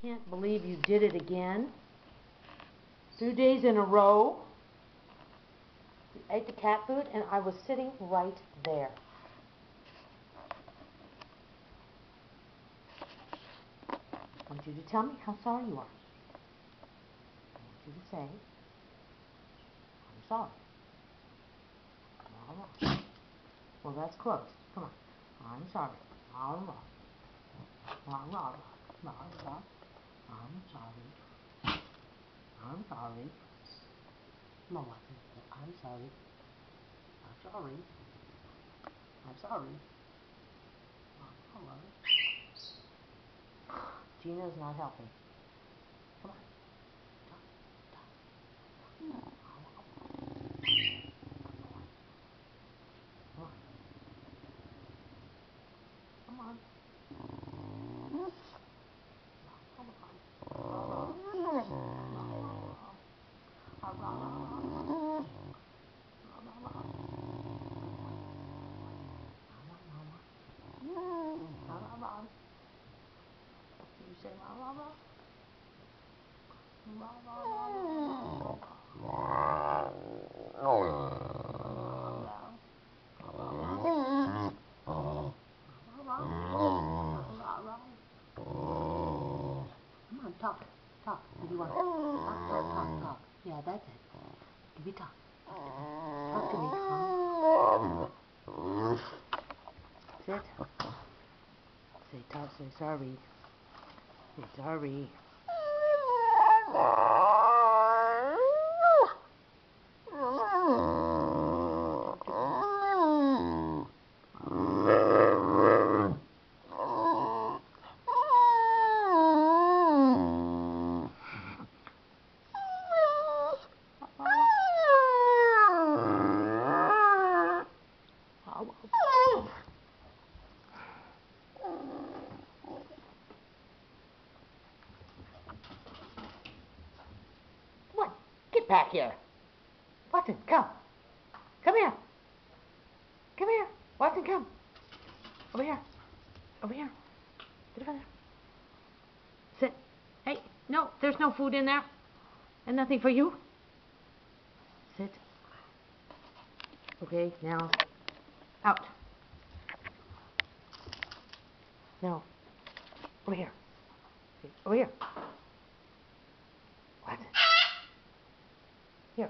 can't believe you did it again. 2 days in a row. You ate the cat food, and I was sitting right there. I want you to tell me how sorry you are. I want you to say, I'm sorry. All right. Well, that's close. Come on. I'm sorry. All right. All right. All right. I'm sorry. I'm sorry. Come on, Watson. I'm sorry. I'm sorry. I'm sorry. All right. Gina's not helping. Come on. Come on. Come on. You say la la la. La la la la. Come on, talk. Talk. What do you want? Talk. Yeah, that's it. Give me talk. Talk to me, huh? Sit. Say talk, say sorry. Say sorry. What? Get back here. Watson, come. Come here. Come here. Watson, come. Over here. Over here. Get over there. Sit. Hey, no, there's no food in there. And nothing for you. Sit. Okay, now, out. Now, over here. Over here. Watson. Here.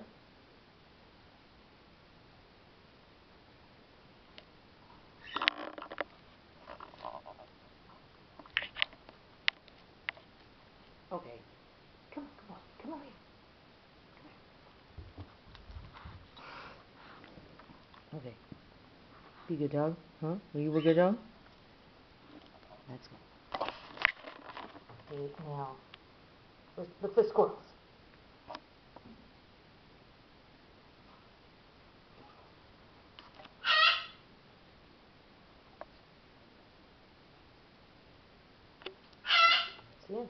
Okay. Come on. Come over here. Okay. Be a good dog, huh? Were you a good dog? That's good. Okay, now, let's look for squirrels. See it?